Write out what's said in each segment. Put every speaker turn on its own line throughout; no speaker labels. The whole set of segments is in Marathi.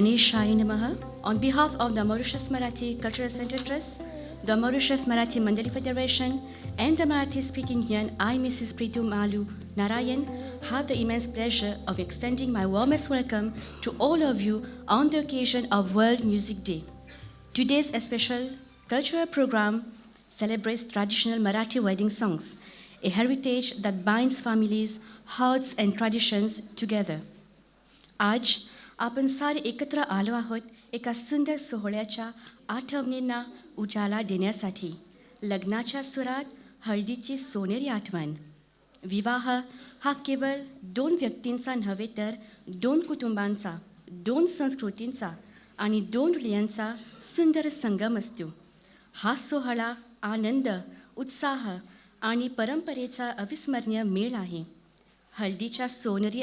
Ganeshaya Namaha. On behalf of the Mauritius Marathi Cultural Center Trust, the Mauritius Marathi Mandali Federation, and the Marathi speaking Indian, I, Mrs. Pritu Malu Narayan, have the immense pleasure of extending my warmest welcome to all of you on the occasion of World Music Day. Today's special cultural program celebrates traditional Marathi wedding songs, a heritage that binds families, hearts, and traditions together. आज आपण सारे एकत्र आलो आहोत एका सुंदर सोहळ्याच्या आठवणींना उजाळा देण्यासाठी. लग्नाच्या सुरात हळदीची सोनेरी आठवण. विवाह हा केवळ दोन व्यक्तींचा नव्हे तर दोन कुटुंबांचा, दोन संस्कृतींचा आणि दोन हृदयांचा सुंदर संगम असतो. हा सोहळा आनंद, उत्साह आणि परंपरेचा अविस्मरणीय मेळ आहे. हळदीच्या सोनेरी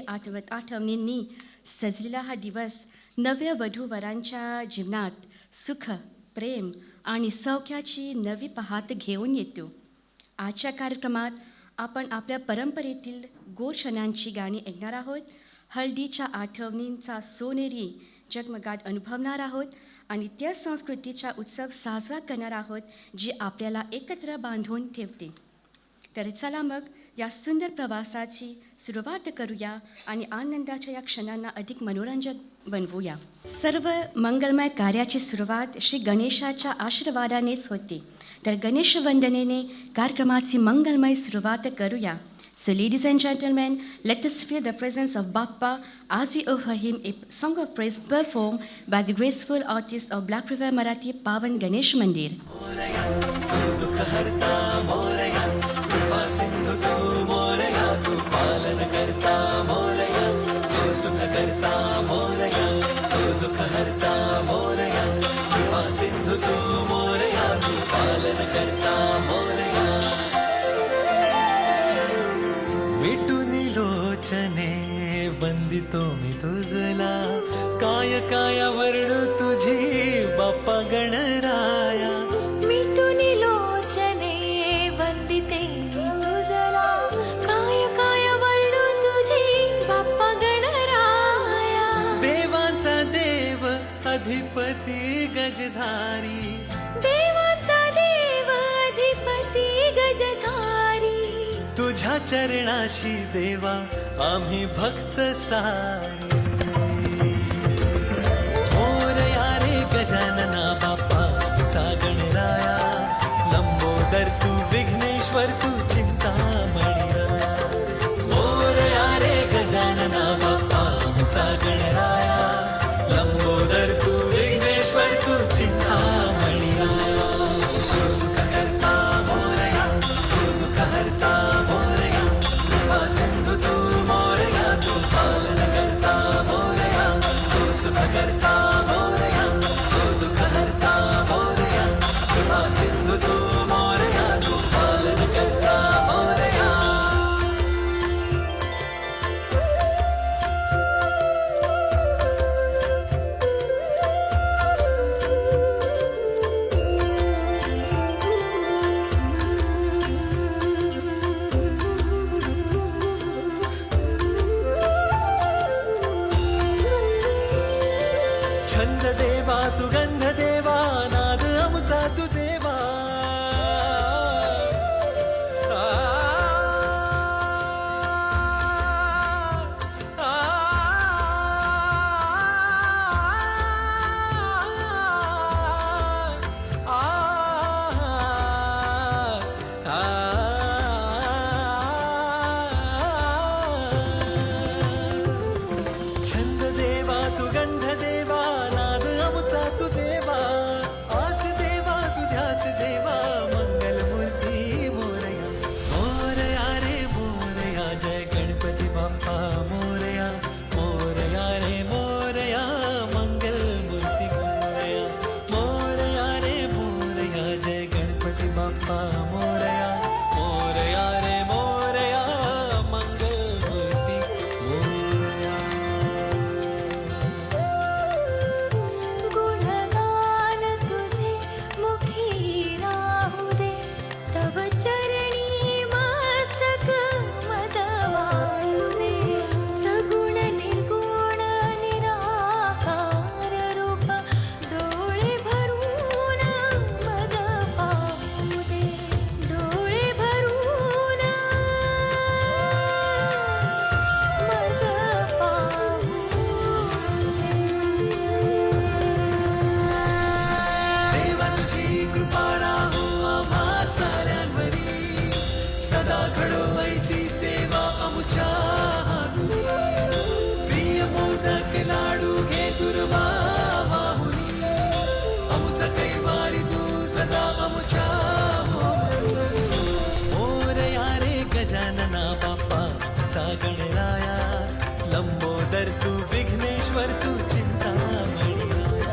आठवणींनी सजलेला हा दिवस नव्या वधूवरांच्या जीवनात सुख, प्रेम आणि सौख्याची नवी पहात घेऊन येतो. आजच्या कार्यक्रमात आपण आपल्या परंपरेतील गोड क्षणांची गाणी ऐकणार आहोत, हळदीच्या आठवणींचा सोनेरी जगमगाट अनुभवणार आहोत आणि त्या संस्कृतीचा उत्सव साजरा करणार आहोत जी आपल्याला एकत्र बांधून ठेवते. तर चला मग या सुंदर प्रवासाची सुरुवात करूया आणि आनंदाच्या या क्षणांना अधिक मनोरंजक बनवूया. सर्व मंगलमय कार्याची सुरुवात श्री गणेशाच्या आशीर्वादानेच होते. तर गणेश वंदनेने कार्यक्रमाची मंगलमय सुरुवात करूया. So ladies and gentlemen, let us feel the presence of Bappa as we offer him a song of praise performed by the graceful artists of Black River Marathi Pavan Ganesh Mandir.
मिटूनी लोचने वंदितो मी तुझला, काय काय वर्णू तुझी बाप्पा गणराया.
मिटूनी लोचने वंदिते मी तुझला, काय काय वर्णू तुझी बाप्पा गणराया.
देवांचा देव अधिपती गजधारी,
देवाचा देव अधिपती गजधारी.
तुझ्या चरणाशी देवा आम्ही भक्त सारी. मोरया रे गजानना बाप्पा चा गणराया, लंबोदर तू विघ्नेश्वर तू चिंतामणी राया. मोरया रे गजानना बाप्पा चा गणराया, लंबोदर तू विघ्नेश्वर तू चिंतामणी राया. तू सुख करता मोरया, तू दुःख हरता मोरया, कृपा सिंधू तू मोरया, तू पालन करता मोरया. तू सुख करता मोरया, तू दुःख हरता मोरया, कृपा सिंधू तू मोरया, तू पालन करता सदा घडो ऐसी सेवा आमच्या हातून. प्रिय मोदक लाडू घे दुर्वा माहुनी, आमचा कैवारी तू सदा आमच्या मोरया रे गजानना बाप्पा चा गणराया, लंबोदर तू विघ्नेश्वर तू चिंतामणी राया.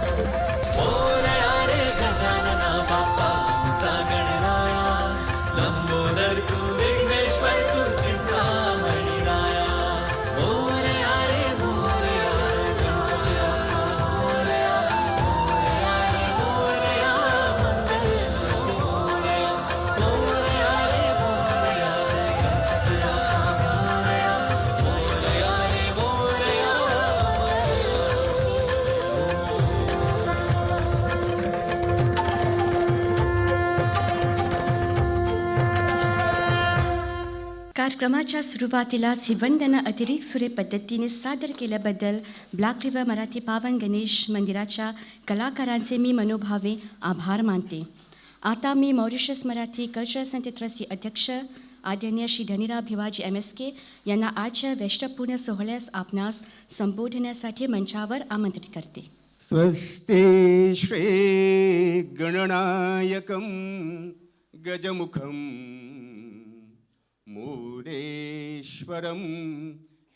मोरया रे गजानना बाप्पा चा गणराया, लंबोदर तू विघ्नेश्वर तू चिंतामणी राया. मोरया रे मोरया रे मोरया, मोरया मोरया रे मोरया, मंगलमूर्ती मोरया. मोरया रे मोरया जय गणपती मोरया, मोरया रे मोरया.
कार्यक्रमाच्या सुरुवातीलाच ही वंदना अतिरिक्त सुरे पद्धतीने सादर केल्याबद्दल ब्लॅक रिव्हर मराठी पावन गणेश मंदिराच्या कलाकारांचे मी मनोभावे आभार मानते. आता मी मॉरिशस मराठी कल्चरल सेंटर ट्रस्टचे अध्यक्ष आदरणीय श्री धनीराव भिवाजी MSK यांना आजच्या वैष्णवपूर्ण सोहळ्यास आपणास संबोधण्यासाठी मंचावर आमंत्रित करते.
स्वस्ति श्री गणनायकं गजमुखं मूरेश्वरं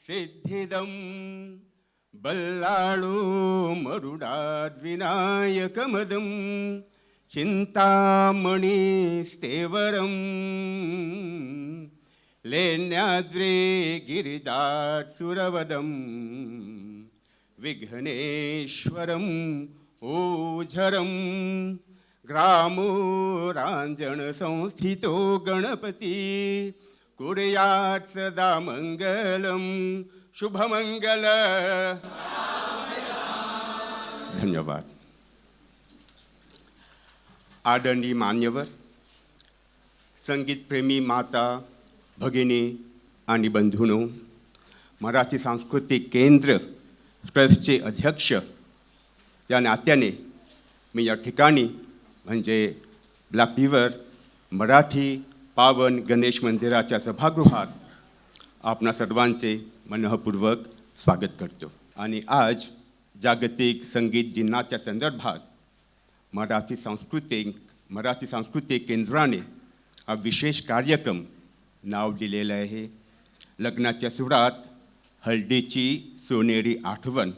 सिद्धिदं बल्लाळो मरुडाद्विनायकमदं चिन्तामणिस्तेवरं लेण्याद्रे गिरिजात्सुरवदं विघ्नेश्वरम् ओझरं ग्रामो राञ्जनसंस्थितो गणपति कुर्यात् सदा मङ्गलं शुभमङ्गल. धन्यवाद. आदरणीय मान्यवर, संगीतप्रेमी माता भगिनी आणि बंधूंनो, मराठी सांस्कृतिक केंद्र ट्रस्टचे अध्यक्ष या नात्याने मी या ठिकाणी म्हणजे ब्लॅक रिव्हर मराठी पावन गणेश मंदिराच्या सभागृहात आपणा सर्वांचे मनःपूर्वक स्वागत करतो. आणि आज जागतिक संगीत दिनाच्या संदर्भात मराठी सांस्कृतिक केंद्राने हा विशेष कार्यक्रम नाव दिलेलं आहे. लग्नाच्या सुरात हळदीची सोनेरी आठवण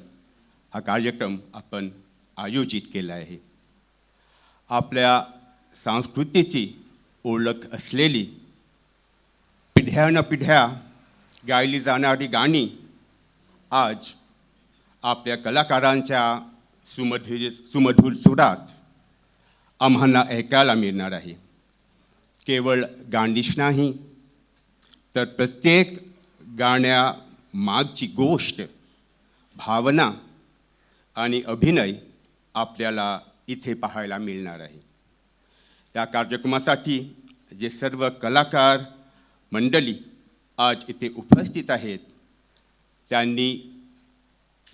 हा कार्यक्रम आपण आयोजित केला आहे. आपल्या संस्कृतीची ओळख असलेली पिढ्यानपिढ्या गायली जाणारी गाणी आज आपल्या कलाकारांच्या सुमधुर सुरात आम्हाला ऐकायला मिळणार आहे. केवळ गाणीच नाही तर प्रत्येक गाण्यामागची गोष्ट, भावना आणि अभिनय आपल्याला इथे पाहायला मिळणार आहे. या कार्यक्रमासाठी जे सर्व कलाकार मंडळी आज इथे उपस्थित आहेत,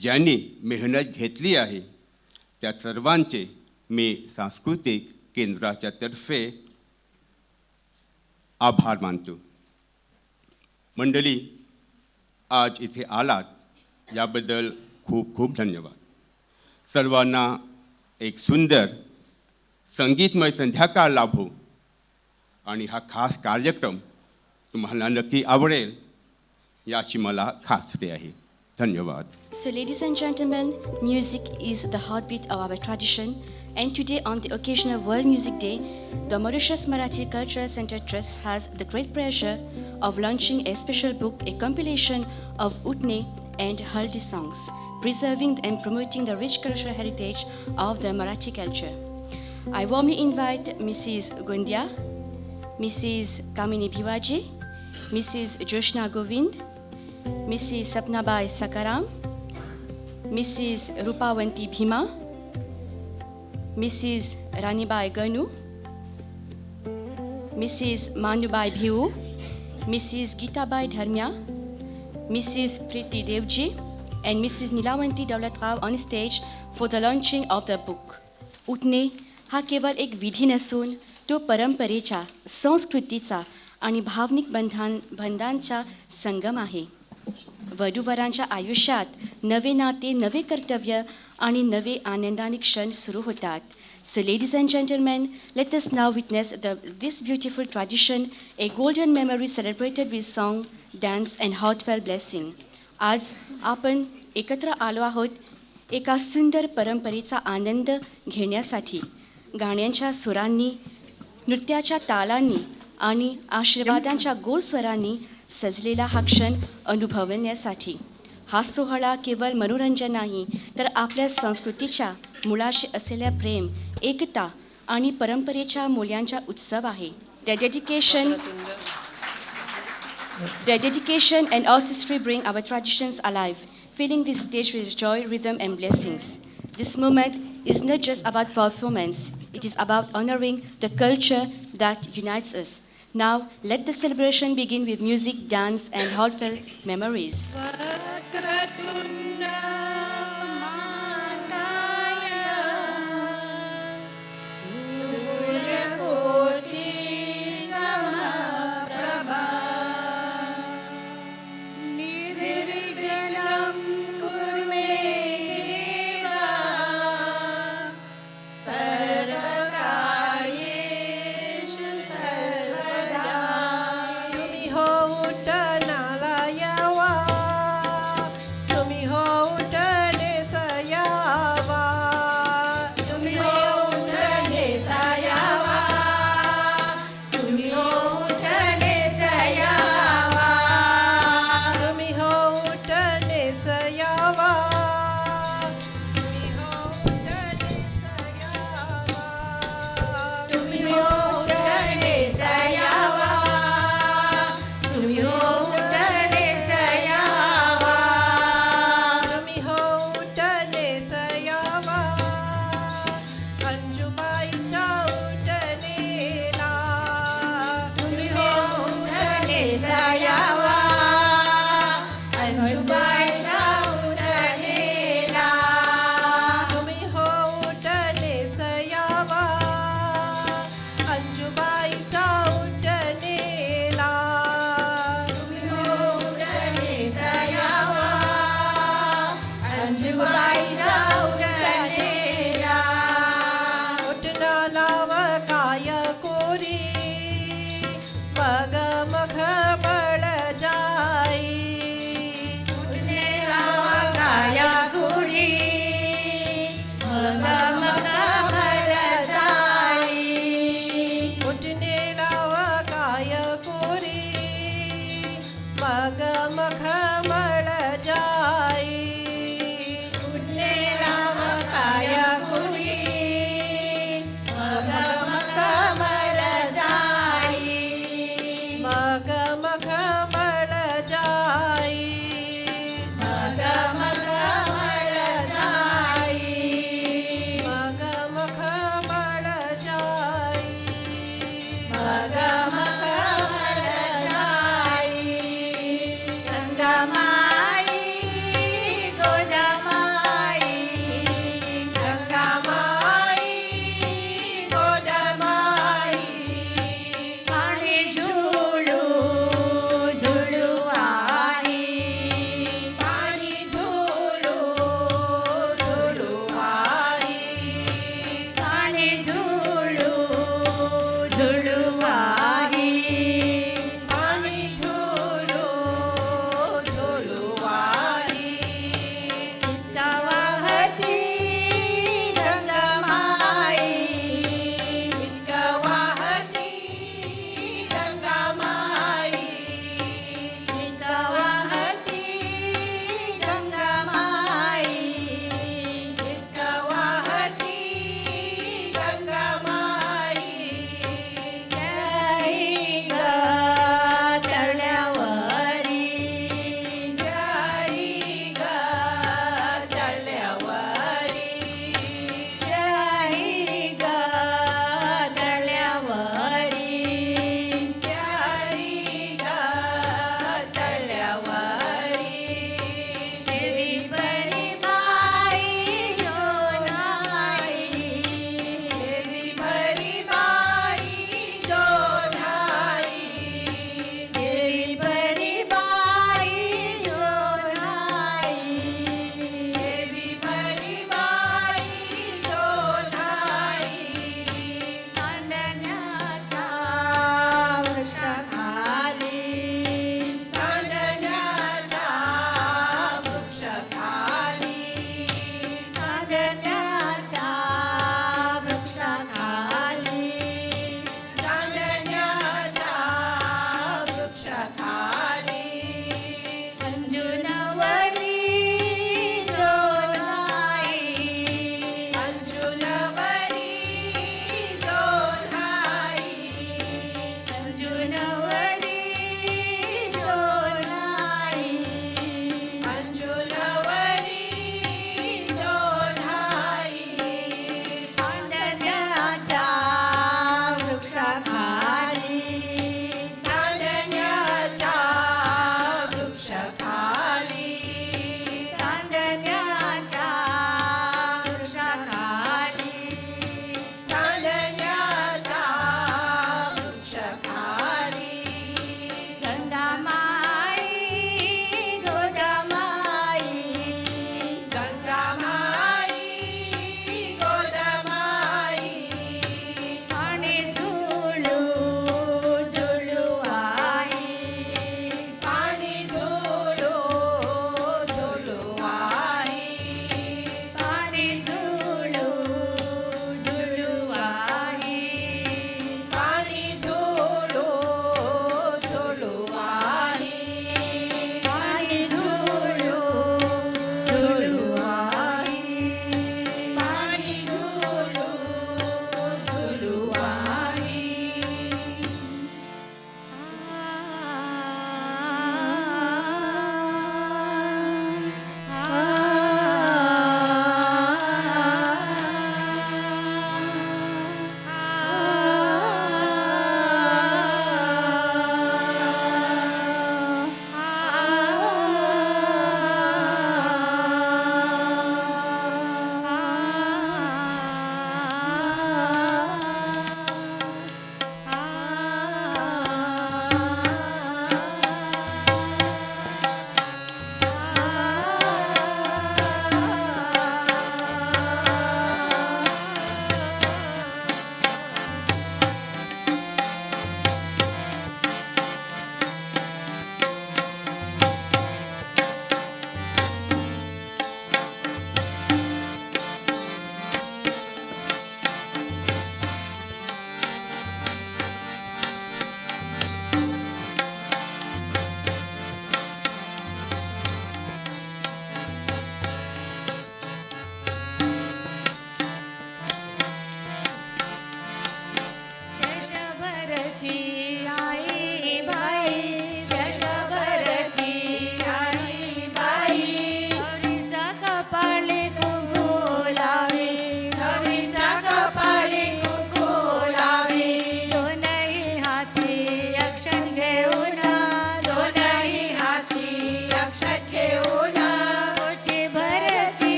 ज्यांनी मेहनत घेतली आहे त्या सर्वांचे मी सांस्कृतिक केंद्राच्या तर्फे आभार मानतो. मंडळी, आज इथे आलात याबद्दल खूप खूप धन्यवाद. सर्वांना एक सुंदर संगीतमय संध्याकाळ लाभो आणि हा खास कार्यक्रम तुम्हाला नक्की आवडेल याची मला खात्री आहे. धन्यवाद.
So ladies and gentlemen, music is the heartbeat of our tradition, and today on the occasion of World Music Day, the Mauritius Marathi Cultural Center Trust has the great pleasure of launching a special book, a compilation of Utne and Haldi songs, preserving and promoting the rich cultural heritage of the Marathi culture. I warmly invite Mrs. Gondia, Mrs. Kamini Bhiwaji, Mrs. Joshna Govind, Mrs. Sapnabai Sakaram, Mrs. Rupawanti Bhima, Mrs. Ranibai Ganu, Mrs. Manubai Bhiu, Mrs. Geetabai Dharmya, Mrs. Priti Devji, and Mrs. Nilawanti Daulat Rao on stage for the launching of the book. Utne हा केवळ एक विधी नसून तो परंपरेचा, संस्कृतीचा आणि भावनिक बंधांचा संगम आहे. वधूवरांच्या आयुष्यात नवे नाते, नवे कर्तव्य आणि नवे आनंदाने क्षण सुरू होतात. So ladies and gentlemen, let us now witness this beautiful tradition, a golden memory celebrated with song, dance and heartfelt blessing. आज आपण एकत्र आलो आहोत एका सुंदर परंपरेचा आनंद घेण्यासाठी. गाण्यांच्या सुरांनी, नृत्याच्या तालांनी आणि आशीर्वादांच्या गोड स्वरांनी सजलेला हा क्षण अनुभवण्यासाठी. हा सोहळा केवळ मनोरंजन नाही, तर आपल्या संस्कृतीच्या मुळाशी असलेल्या प्रेम, एकता आणि परंपरेच्या मूल्यांचा उत्सव आहे. The dedication and artistry bring our traditions alive, filling this stage with joy, rhythm and blessings. This moment is not just about performance, it is about honoring the culture that unites us. Now, let the celebration begin with music, dance and heartfelt memories.
Bye.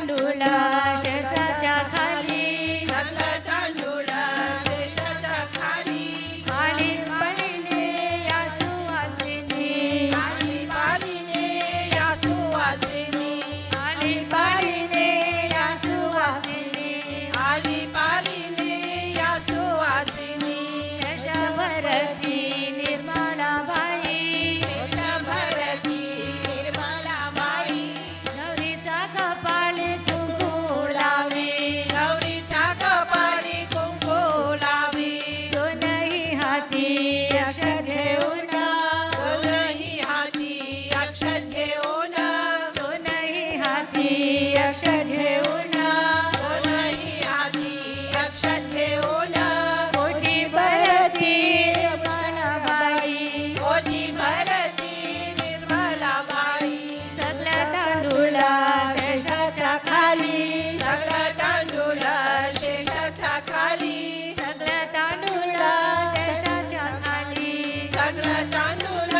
तांदूळ शेषाच्या खाली
सगळं तांदूळ शेषाच्या खाली
खाली पडीने या सुवासिनी
खाली पालीने या सुवासिनी
खाली पडीने या सुवासिनी
खाली पालीने या सुवासिनी
शेषभरती निर्मलाबाई
शेषभरती निर्मलाबाई
नवरीचा कपाळी कुंकू लावी
गौरीच्या कपाळी कुंकू लावी
दोनही हाती अक्षर घेऊन
दोनही हाती अक्षत घेऊन
दोनही हाती अक्षर घेऊन
दोनही हाती अक्षत घेऊन
मोठी भरती निर्मलाबाई
ओटी भरती निर्मलाबाई
सगळ्या तांदूळ शेषाच्या खाली
सगळं तांदूळ शेषाच्या खाली
सगळ्या तांदूळ शेषाच्या खाली
सगळं तांदूळ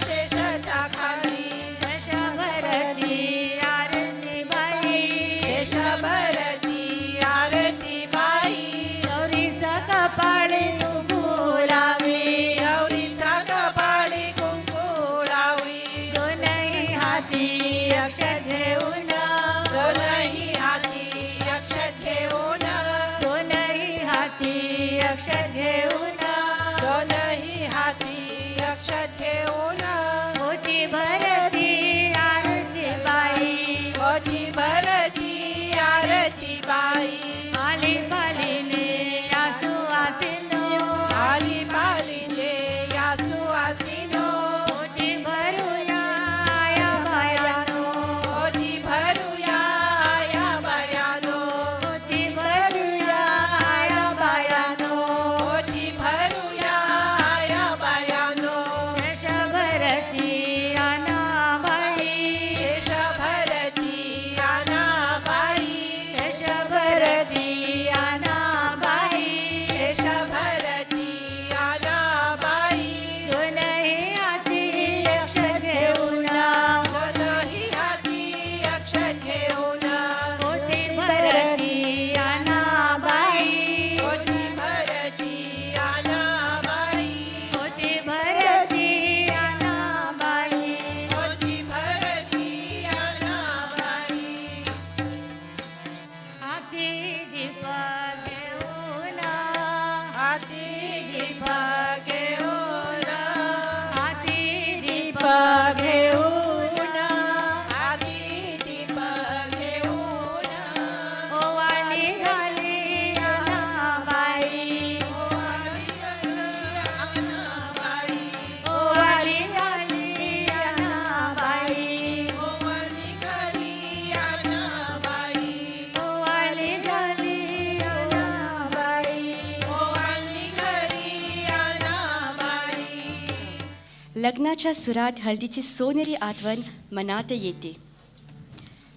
शेषाच्या खाली
शेषभरती आरती बाई
शेषभरती आरती बाई
गौरीचा कपाळी कुंकू लावी
गौरीचा कपाळी कुंकू लावी
दोनही हाती अक्षर घेऊन
दोनही हाती अक्षत घेऊन
दोनही हाती अक्षर घेऊन
दोनही हाती अक्षत घेऊन
मोठी भरती आरती बाई
ओटी भरती आरती बाई
आली पालीने या सुवासिनो
आली पालीने या सुवासिनो
मोठी भरूया या बायानो
ओटी भरूया या बायानो
मोठी भरूया या बायानो
ओटी भरूया या बायानो
शेषभरती अनाबाई
शेषभरती आनाबाई
शेषभरती अनाबाई
शेषभरती आनाबाई
दोनही हाती अक्षर घेऊन
दोनही हाती अक्षत घेऊन
मोठी भरती अनाबाई
ओटी भरती आनाबाई
मोठी भरती अनाबाई
ओटी भरती आनाबाई
हाती दीप घेऊन
हाती दीप घेऊन
हाती दीप घेऊन
हाती दीप घेऊन
ओवाळी घाली अनाबाई
आनाबाई
ओवाळी घाली अनाबाई
ओवाळी घाली आनाबाई
ओवाळी घाली अनाबाई
ओवाळी घरी आनाबाई
लग्नाच्या सुरात हळदीची सोनेरी आठवण मनात येते.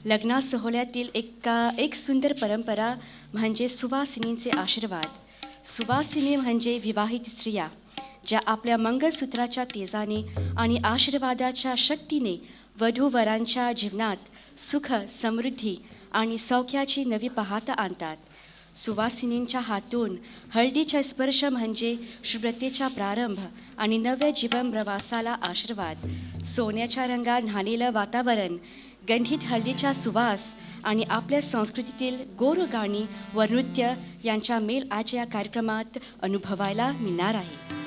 लग्ना सोहळ्यातील एक सुंदर परंपरा म्हणजे सुवासिनींचे आशीर्वाद. सुवासिनी म्हणजे विवाहित स्त्रिया ज्या आपल्या मंगळसूत्राच्या तेजाने आणि आशीर्वादाच्या शक्तीने वधूवरांच्या जीवनात सुख, समृद्धी आणि सौख्याची नवी पहात आणतात. सुवासिनींच्या हातून हळदीचा स्पर्श म्हणजे शुभ्रतेचा प्रारंभ आणि नव्या जीवन प्रवासाला आशीर्वाद. सोन्याच्या रंगात न्हालेलं वातावरण, गंधित हळदीचा सुवास आणि आपल्या संस्कृतीतील गोड गाणी व नृत्य यांचा मेल आज या कार्यक्रमात अनुभवायला मिळणार आहे.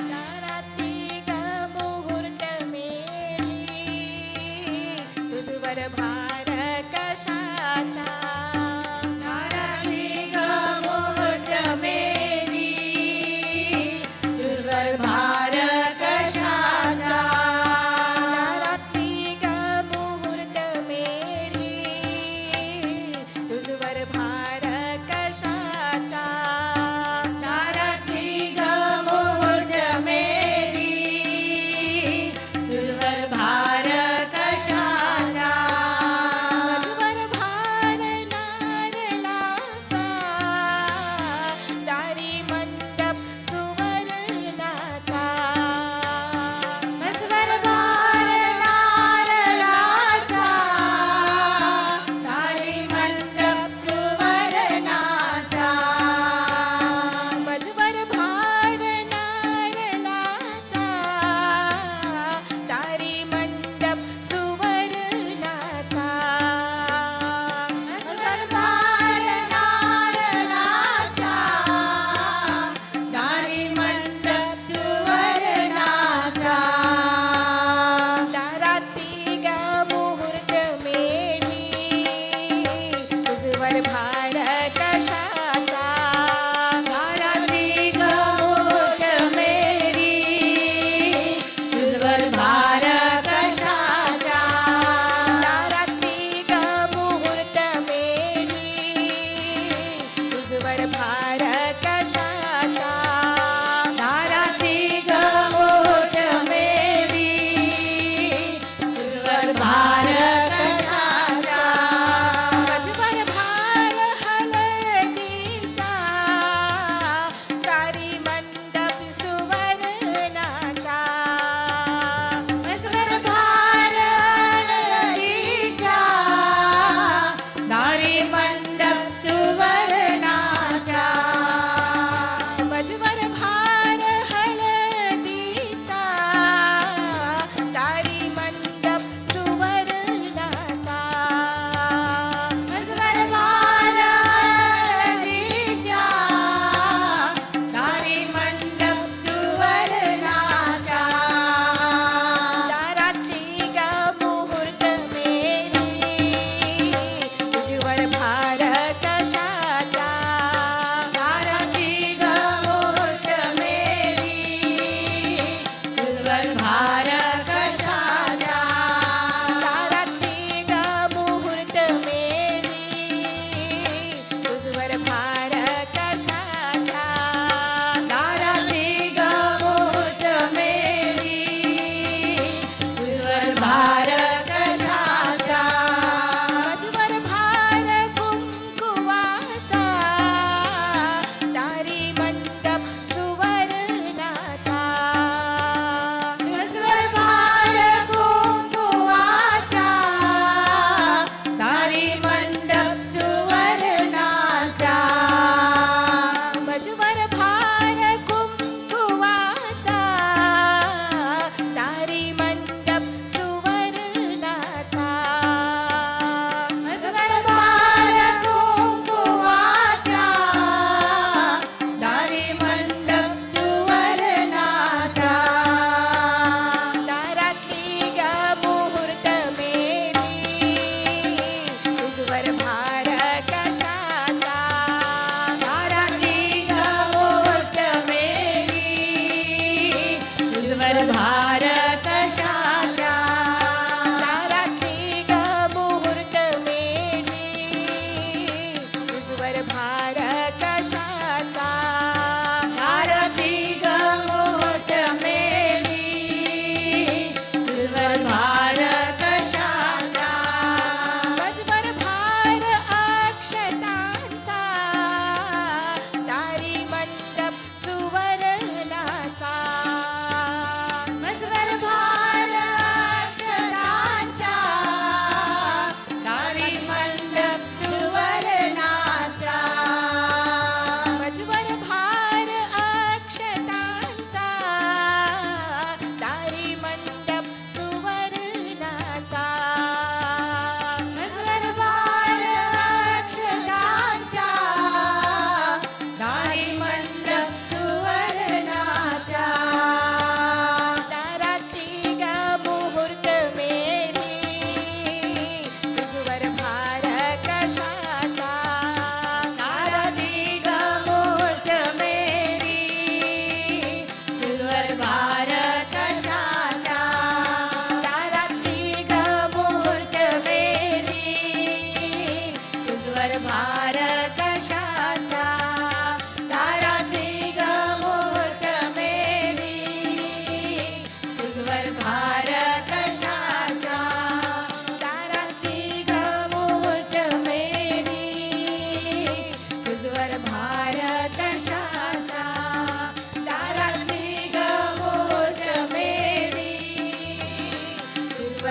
दारातली ग मुहूर्त मेली तुझवर भार कशाचा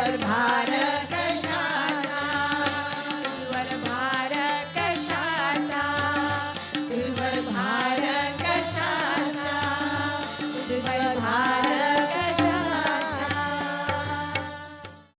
सुंदर भारत